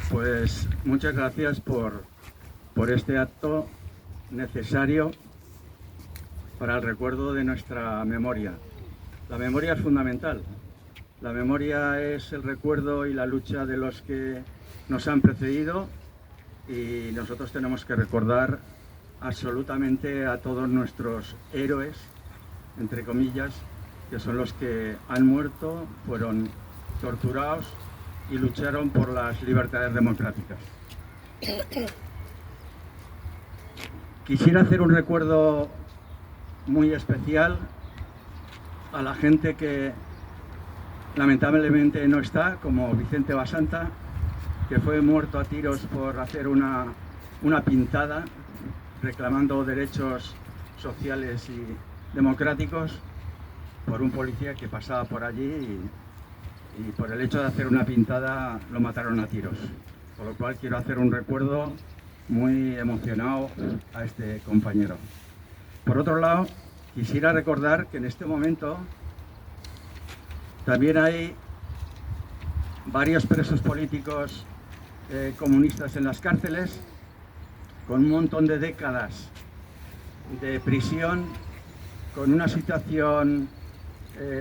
Pues muchas gracias por este acto necesario para el recuerdo de nuestra memoria. La memoria es fundamental. La memoria es el recuerdo y la lucha de los que nos han precedido, y nosotros tenemos que recordar absolutamente a todos nuestros héroes, entre comillas, que son los que han muerto, fueron torturados y lucharon por las libertades democráticas. Quisiera hacer un recuerdo muy especial a la gente que lamentablemente no está, como Vicente Basanta, que fue muerto a tiros por hacer una pintada reclamando derechos sociales y democráticos por un policía que pasaba por allí y por el hecho de hacer una pintada lo mataron a tiros. Con lo cual quiero hacer un recuerdo muy emocionado a este compañero. Por otro lado, quisiera recordar que en este momento también hay varios presos políticos comunistas en las cárceles, con un montón de décadas de prisión, con una situación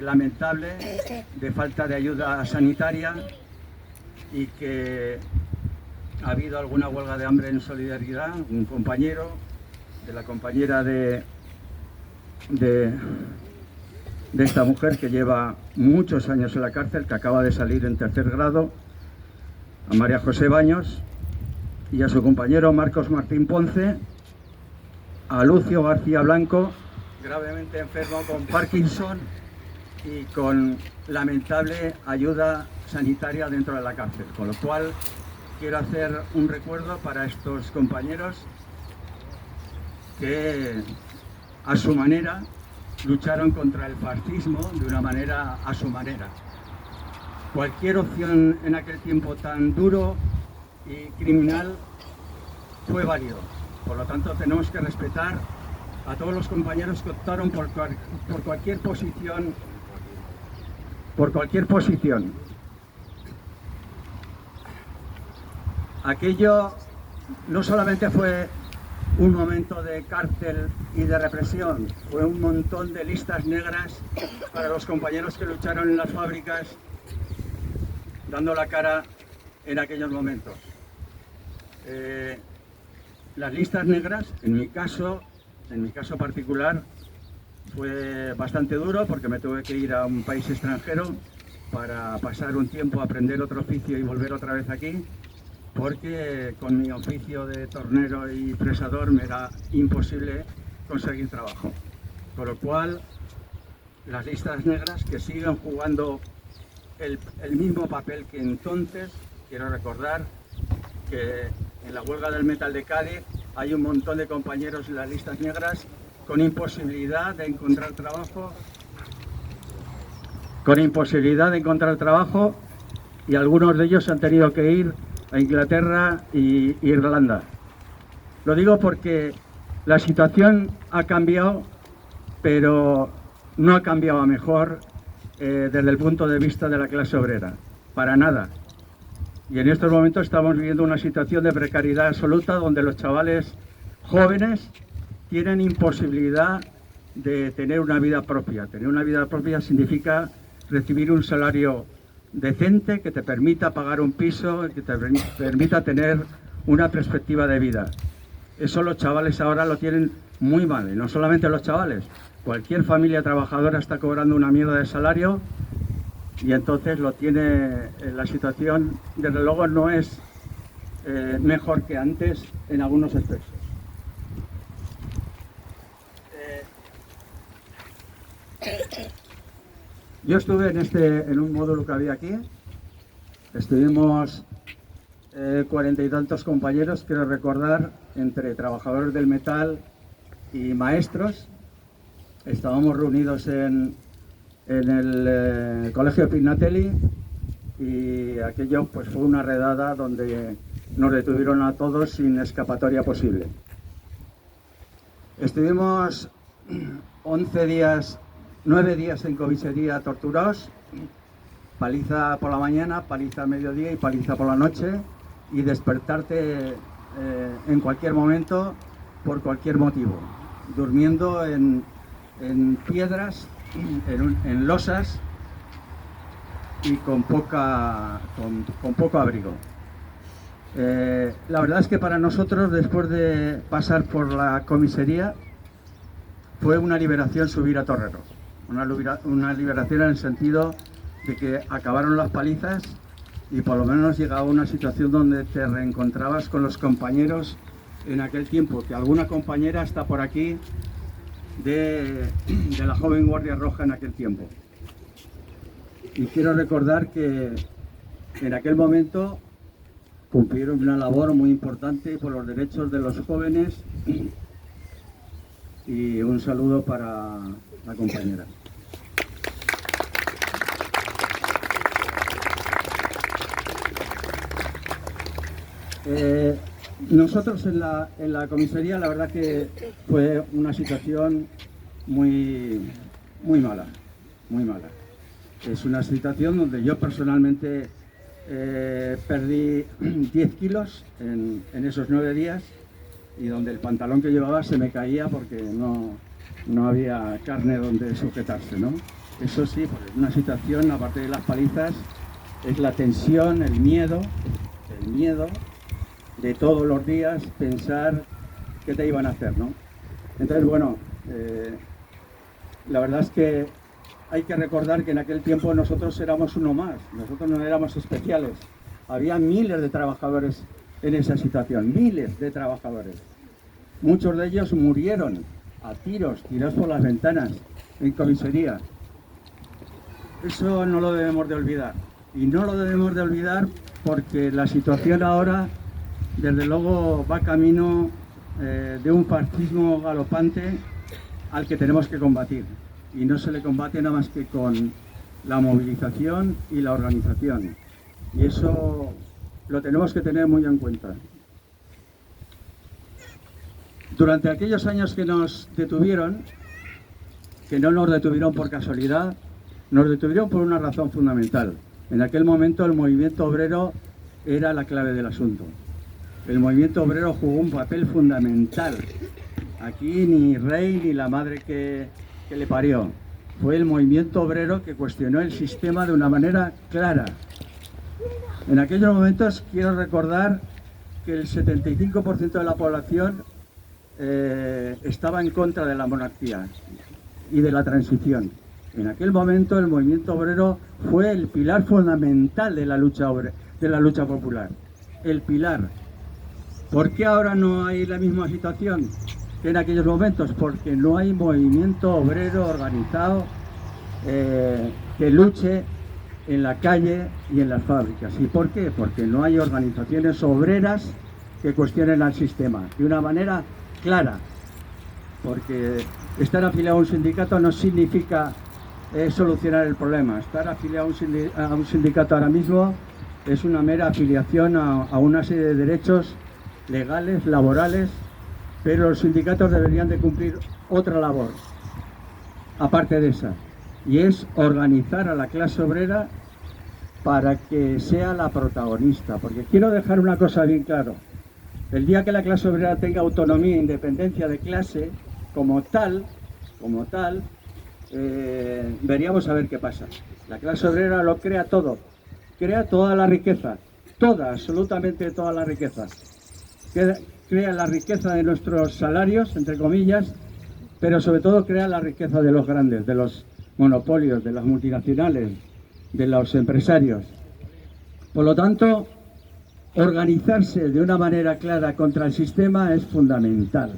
lamentable de falta de ayuda sanitaria, y que ha habido alguna huelga de hambre en solidaridad. Un compañero de la compañera de esta mujer, que lleva muchos años en la cárcel, que acaba de salir en tercer grado, a María José Baños, y a su compañero Marcos Martín Ponce, a Lucio García Blanco, gravemente enfermo con Parkinson y con lamentable ayuda sanitaria dentro de la cárcel. Con lo cual quiero hacer un recuerdo para estos compañeros que a su manera lucharon contra el fascismo, de una manera a su manera. Cualquier opción en aquel tiempo tan duro y criminal fue válido. Por lo tanto, tenemos que respetar a todos los compañeros que optaron por cualquier posición. Aquello no solamente fue un momento de cárcel y de represión, fue un montón de listas negras para los compañeros que lucharon en las fábricas, dando la cara en aquellos momentos. Las listas negras, en mi caso particular, fue bastante duro, porque me tuve que ir a un país extranjero para pasar un tiempo, aprender otro oficio y volver otra vez aquí, porque con mi oficio de tornero y fresador me era imposible conseguir trabajo. Con lo cual, las listas negras, que siguen jugando el mismo papel que entonces, quiero recordar que en la huelga del metal de Cádiz hay un montón de compañeros en las listas negras con imposibilidad de encontrar trabajo, y algunos de ellos han tenido que ir a Inglaterra e Irlanda. Lo digo porque la situación ha cambiado, pero no ha cambiado a mejor desde el punto de vista de la clase obrera, para nada. Y en estos momentos estamos viviendo una situación de precariedad absoluta, donde los chavales jóvenes tienen imposibilidad de tener una vida propia. Tener una vida propia significa recibir un salario decente que te permita pagar un piso, que te permita tener una perspectiva de vida. Eso los chavales ahora lo tienen muy mal, y no solamente los chavales. Cualquier familia trabajadora está cobrando una mierda de salario, y entonces lo tiene. La situación, desde luego, no es mejor que antes en algunos aspectos. Yo estuve en un módulo que había aquí. Estuvimos 40 y tantos compañeros, quiero recordar, entre trabajadores del metal y maestros. Estábamos reunidos en el Colegio Pignatelli, y aquello pues fue una redada donde nos detuvieron a todos sin escapatoria posible. Estuvimos 9 días en comisaría torturados, paliza por la mañana, paliza a mediodía y paliza por la noche, y despertarte en cualquier momento por cualquier motivo, durmiendo en piedras, en losas y con poco abrigo. La verdad es que para nosotros, después de pasar por la comisaría, fue una liberación subir a Torrero. Una liberación en el sentido de que acabaron las palizas y por lo menos llegaba a una situación donde te reencontrabas con los compañeros en aquel tiempo, que alguna compañera está por aquí de la joven Guardia Roja en aquel tiempo. Y quiero recordar que en aquel momento cumplieron una labor muy importante por los derechos de los jóvenes, y un saludo para la compañera. Nosotros en la comisaría, la verdad que fue una situación muy mala, muy mala. Es una situación donde yo personalmente perdí 10 kilos en esos 9 días, y donde el pantalón que llevaba se me caía porque no había carne donde sujetarse, ¿no? Eso sí, pues una situación, aparte de las palizas, es la tensión, el miedo de todos los días pensar qué te iban a hacer, ¿no? Entonces, bueno, la verdad es que hay que recordar que en aquel tiempo nosotros éramos uno más, nosotros no éramos especiales. Había miles de trabajadores en esa situación, miles de trabajadores. Muchos de ellos murieron a tirados por las ventanas en comisaría. Eso no lo debemos de olvidar. Y no lo debemos de olvidar porque la situación ahora, desde luego, va camino de un fascismo galopante al que tenemos que combatir. Y no se le combate nada más que con la movilización y la organización. Y eso lo tenemos que tener muy en cuenta. Durante aquellos años que nos detuvieron, que no nos detuvieron por casualidad, nos detuvieron por una razón fundamental. En aquel momento el movimiento obrero era la clave del asunto. El movimiento obrero jugó un papel fundamental. Aquí ni rey ni la madre que le parió. Fue el movimiento obrero que cuestionó el sistema de una manera clara. En aquellos momentos quiero recordar que el 75% de la población estaba en contra de la monarquía y de la transición. En aquel momento el movimiento obrero fue el pilar fundamental de la lucha popular. El pilar. ¿Por qué ahora no hay la misma situación que en aquellos momentos? Porque no hay movimiento obrero organizado que luche en la calle y en las fábricas. ¿Y por qué? Porque no hay organizaciones obreras que cuestionen al sistema de una manera clara. Porque estar afiliado a un sindicato no significa solucionar el problema. Estar afiliado a un sindicato ahora mismo es una mera afiliación a una serie de derechos legales, laborales, pero los sindicatos deberían de cumplir otra labor, aparte de esa, y es organizar a la clase obrera para que sea la protagonista. Porque quiero dejar una cosa bien claro: el día que la clase obrera tenga autonomía e independencia de clase, como tal, veríamos a ver qué pasa. La clase obrera lo crea todo, crea toda la riqueza, absolutamente toda la riqueza. Crea la riqueza de nuestros salarios, entre comillas, pero sobre todo crea la riqueza de los grandes, de los monopolios, de las multinacionales, de los empresarios. Por lo tanto, organizarse de una manera clara contra el sistema es fundamental,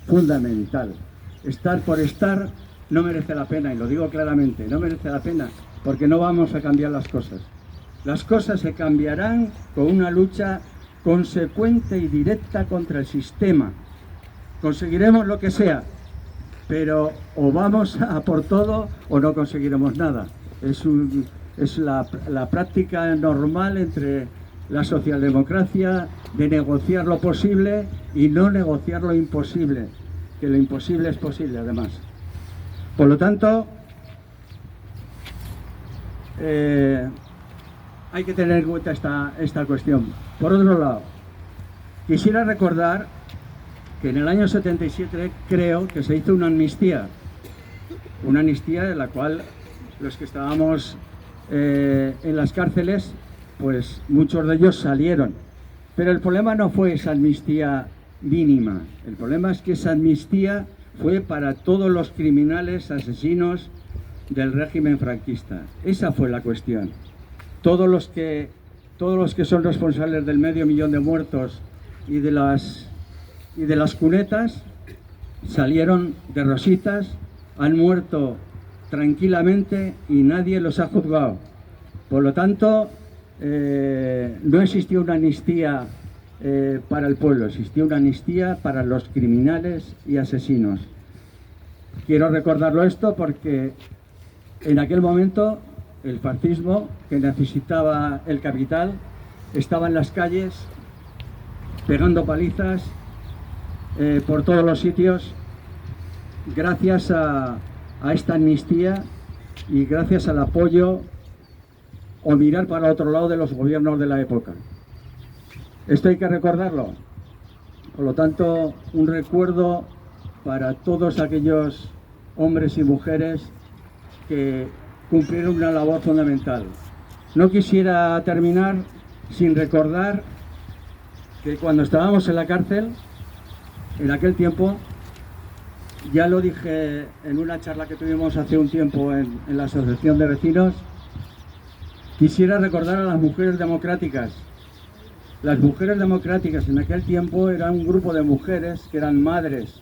fundamental. Estar por estar no merece la pena, y lo digo claramente, no merece la pena, porque no vamos a cambiar las cosas. Las cosas se cambiarán con una lucha consecuente y directa contra el sistema. Conseguiremos lo que sea, pero o vamos a por todo o no conseguiremos nada. Es la práctica normal entre la socialdemocracia de negociar lo posible y no negociar lo imposible, que lo imposible es posible además. Por lo tanto, hay que tener en cuenta esta cuestión. Por otro lado, quisiera recordar que en el año 77 creo que se hizo una amnistía en la cual los que estábamos en las cárceles, pues muchos de ellos salieron. Pero el problema no fue esa amnistía mínima, el problema es que esa amnistía fue para todos los criminales, asesinos del régimen franquista. Esa fue la cuestión. Todos los que son responsables del 500.000 de muertos y de las cunetas salieron de rositas, han muerto tranquilamente y nadie los ha juzgado. Por lo tanto, no existió una amnistía para el pueblo, existió una amnistía para los criminales y asesinos. Quiero recordarlo esto porque en aquel momento el fascismo, que necesitaba el capital, estaba en las calles pegando palizas por todos los sitios. Gracias a esta amnistía y gracias al apoyo o mirar para otro lado de los gobiernos de la época. Esto hay que recordarlo. Por lo tanto, un recuerdo para todos aquellos hombres y mujeres que cumplieron una labor fundamental. No quisiera terminar sin recordar que cuando estábamos en la cárcel, en aquel tiempo, ya lo dije en una charla que tuvimos hace un tiempo en la Asociación de Vecinos, quisiera recordar a las mujeres democráticas. Las mujeres democráticas en aquel tiempo eran un grupo de mujeres que eran madres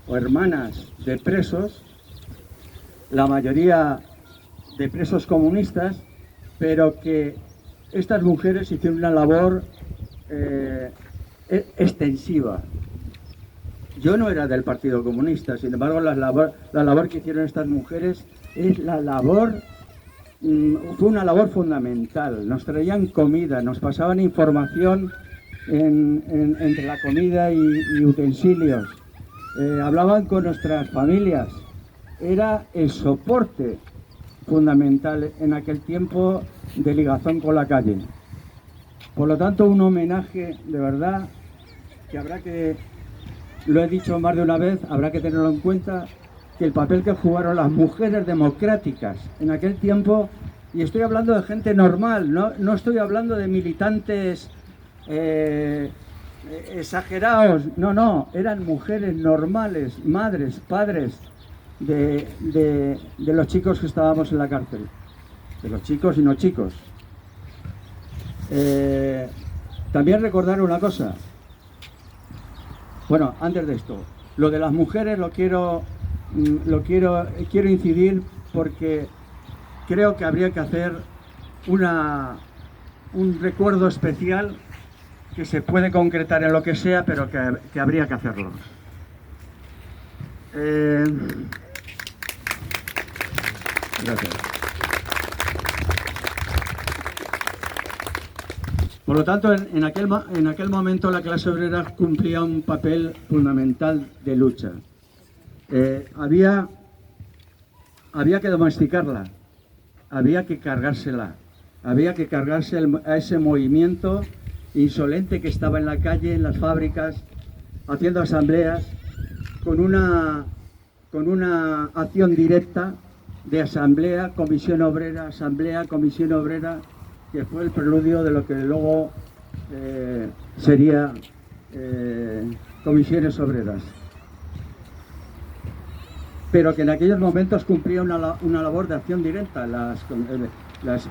o hermanas de presos, la mayoría de presos comunistas, pero que estas mujeres hicieron una labor extensiva. Yo no era del Partido Comunista, sin embargo la labor que hicieron estas mujeres es fue una labor fundamental. Nos traían comida, nos pasaban información entre la comida y utensilios, hablaban con nuestras familias, era el soporte fundamental en aquel tiempo de ligación con la calle. Por lo tanto, un homenaje de verdad que habrá que, lo he dicho más de una vez, habrá que tenerlo en cuenta, que el papel que jugaron las mujeres democráticas en aquel tiempo, y estoy hablando de gente normal, no estoy hablando de militantes exagerados, no, eran mujeres normales, madres, padres de los chicos que estábamos en la cárcel, de los chicos y no chicos. También recordar una cosa, bueno, antes de esto, lo de las mujeres quiero incidir porque creo que habría que hacer un recuerdo especial que se puede concretar en lo que sea, pero que habría que hacerlo. Gracias. Por lo tanto, en aquel momento la clase obrera cumplía un papel fundamental de lucha. Había que domesticarla, había que cargársela, había que cargarse a ese movimiento insolente que estaba en la calle, en las fábricas, haciendo asambleas, con una acción directa de asamblea, comisión obrera, que fue el preludio de lo que luego sería comisiones obreras. Pero que en aquellos momentos cumplía una labor de acción directa.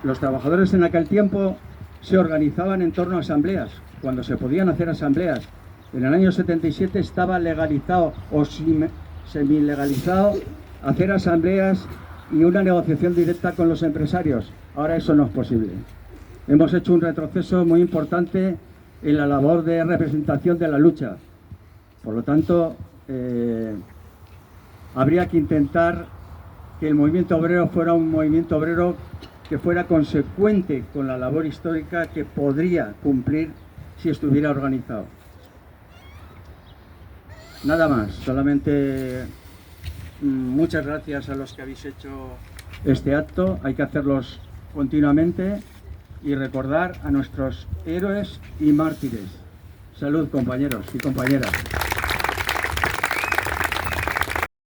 Los trabajadores en aquel tiempo se organizaban en torno a asambleas, cuando se podían hacer asambleas. En el año 77 estaba legalizado o semi-legalizado hacer asambleas y una negociación directa con los empresarios. Ahora eso no es posible. Hemos hecho un retroceso muy importante en la labor de representación de la lucha. Por lo tanto, habría que intentar que el movimiento obrero fuera un movimiento obrero que fuera consecuente con la labor histórica que podría cumplir si estuviera organizado. Nada más, solamente muchas gracias a los que habéis hecho este acto, hay que hacerlos continuamente y recordar a nuestros héroes y mártires. Salud, compañeros y compañeras.